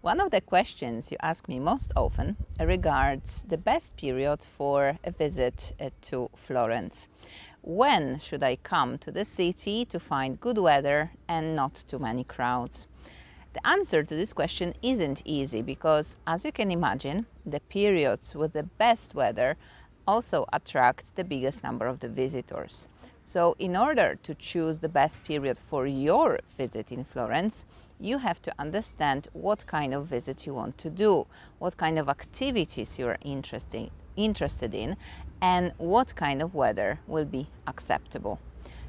One of the questions you ask me most often regards the best period for a visit to Florence. When should I come to the city to find good weather and not too many crowds? The answer to this question isn't easy because, as you can imagine, the periods with the best weather also attract the biggest number of the visitors. So in order to choose the best period for your visit in Florence, you have to understand what kind of visit you want to do, what kind of activities you're interested in, and what kind of weather will be acceptable.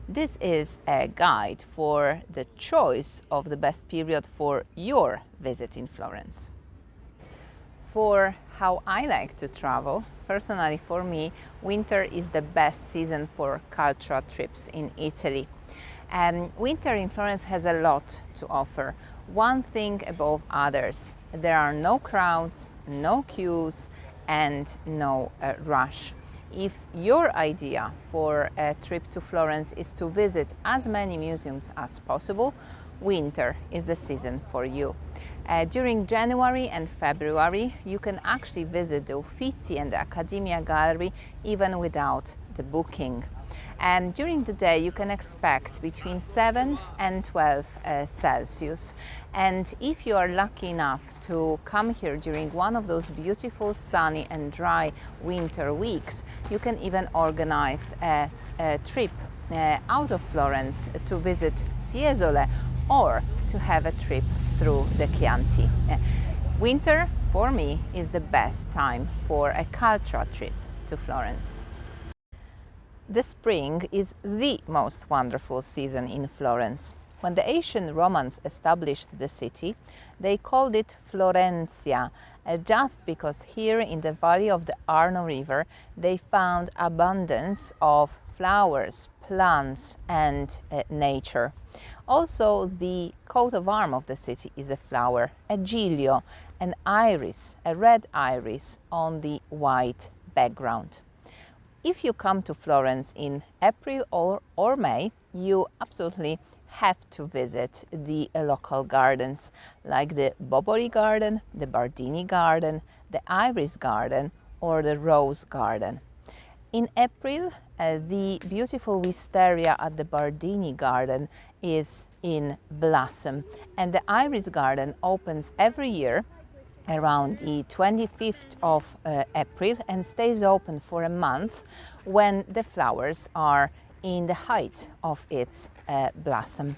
This is a guide for the choice of the best period for your visit in Florence. For how I like to travel, personally for me, winter is the best season for cultural trips in Italy. Winter in Florence has a lot to offer. One thing above others, there are no crowds, no queues, and no rush. If your idea for a trip to Florence is to visit as many museums as possible, winter is the season for you. During January and February, you can actually visit the Uffizi and the Accademia Gallery even without the booking. And during the day, you can expect between 7 and 12 Celsius. And if you are lucky enough to come here during one of those beautiful sunny and dry winter weeks, you can even organize a trip out of Florence to visit Fiesole or to have a trip through the Chianti. Winter, for me, is the best time for a cultural trip to Florence. The spring is the most wonderful season in Florence. When the ancient Romans established the city, they called it Florentia, just because here in the valley of the Arno River, they found abundance of flowers, plants, and nature. Also, the coat of arms of the city is a flower, a giglio, an iris, a red iris on the white background. If you come to Florence in April or May, you absolutely have to visit the local gardens like the Boboli Garden, the Bardini Garden, the Iris Garden, or the Rose Garden. In April, the beautiful wisteria at the Bardini Garden is in blossom, and the Iris Garden opens every year around the 25th of April and stays open for a month when the flowers are in the height of its blossom.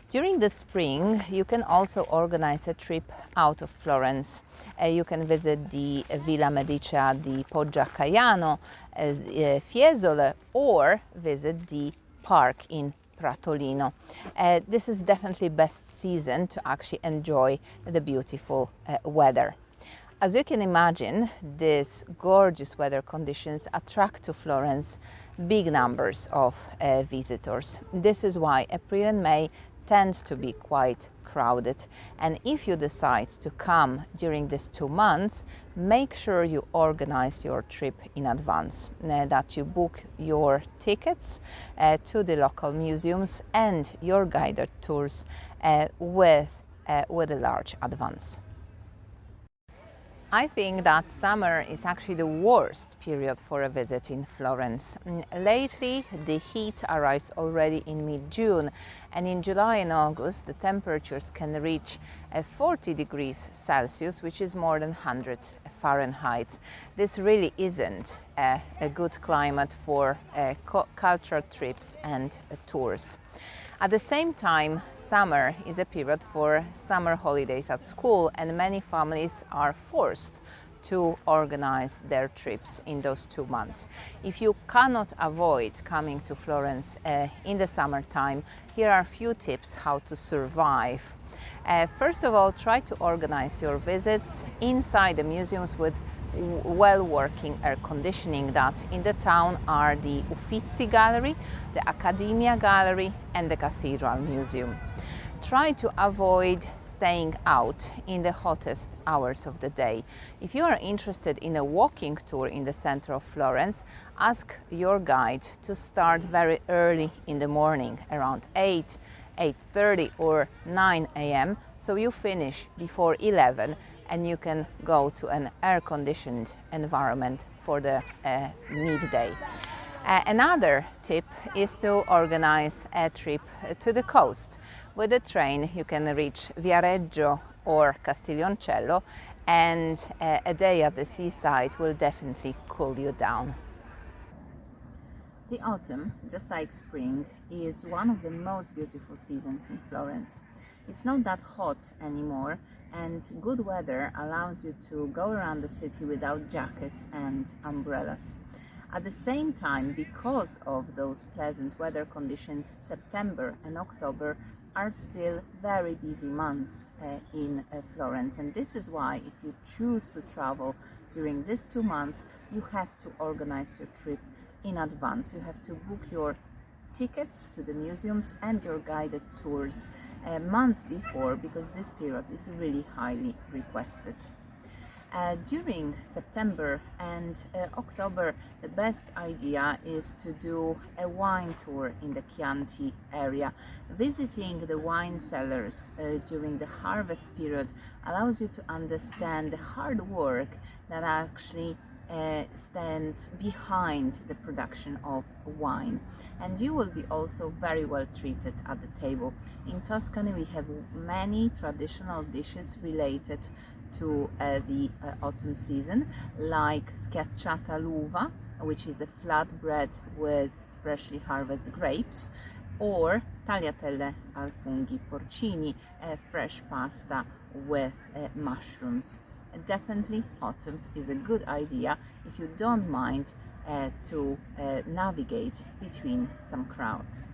During the spring, you can also organize a trip out of Florence. You can visit the Villa Medicea di Poggia Caiano, Fiesole, or visit the park in Pratolino. This is definitely best season to actually enjoy the beautiful weather. As you can imagine, these gorgeous weather conditions attract to Florence big numbers of visitors. This is why April and May tend to be quite crowded. And if you decide to come during these 2 months, make sure you organize your trip in advance, that you book your tickets to the local museums and your guided tours with a large advance. I think that summer is actually the worst period for a visit in Florence. Lately, the heat arrives already in mid-June, and in July and August, the temperatures can reach 40 degrees Celsius, which is more than 100 Fahrenheit. This really isn't a good climate for cultural trips and tours. At the same time, summer is a period for summer holidays at school, and many families are forced to organize their trips in those 2 months. If you cannot avoid coming to Florence in the summertime, here are a few tips how to survive. First of all, try to organize your visits inside the museums with well-working air conditioning. That in the town are the Uffizi Gallery, the Accademia Gallery, and the Cathedral Museum. Try to avoid staying out in the hottest hours of the day. If you are interested in a walking tour in the center of Florence, ask your guide to start very early in the morning, around 8 8:30 or 9 a.m. so you finish before 11 and you can go to an air-conditioned environment for the midday. Another tip is to organize a trip to the coast. With the train you can reach Viareggio or Castiglioncello, and a day at the seaside will definitely cool you down. The autumn, just like spring, is one of the most beautiful seasons in Florence. It's not that hot anymore, and good weather allows you to go around the city without jackets and umbrellas. At the same time, because of those pleasant weather conditions, September and October are still very busy months in Florence, and this is why if you choose to travel during these 2 months, you have to organize your trip in advance. You have to book your tickets to the museums and your guided tours months before, because this period is really highly requested. During September and October, the best idea is to do a wine tour in the Chianti area. Visiting the wine cellars during the harvest period allows you to understand the hard work that actually stands behind the production of wine, and you will be also very well treated at the table. In Tuscany we have many traditional dishes related to the autumn season, like schiacciata all'uva, which is a flatbread with freshly harvested grapes, or tagliatelle al funghi porcini, a fresh pasta with mushrooms. Definitely autumn is a good idea if you don't mind to navigate between some crowds.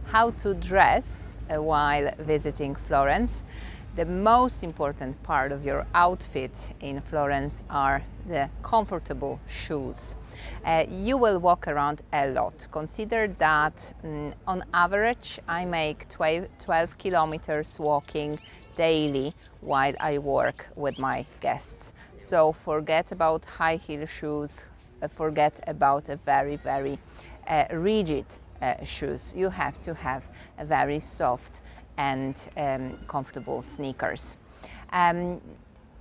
How to dress while visiting Florence. The most important part of your outfit in Florence are the comfortable shoes. You will walk around a lot. Consider that on average I make 12 kilometers walking daily while I work with my guests. So forget about high heel shoes, forget about a very rigid shoes. You have to have a very soft and comfortable sneakers.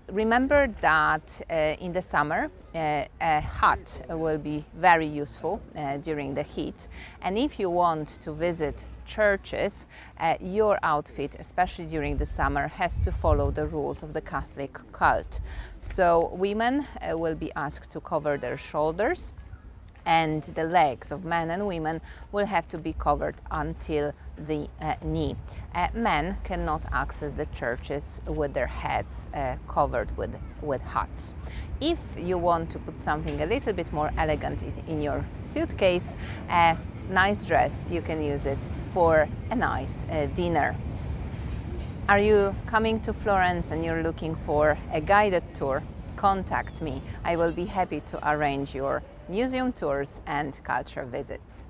Remember that in the summer a hat will be very useful during the heat, and if you want to visit churches, your outfit, especially during the summer, has to follow the rules of the Catholic cult. So women will be asked to cover their shoulders, and the legs of men and women will have to be covered until the knee. Men cannot access the churches with their heads covered with hats. If you want to put something a little bit more elegant in your suitcase, a nice dress, you can use it for a nice dinner. Are you coming to Florence and you're looking for a guided tour? Contact me. I will be happy to arrange your museum tours and culture visits.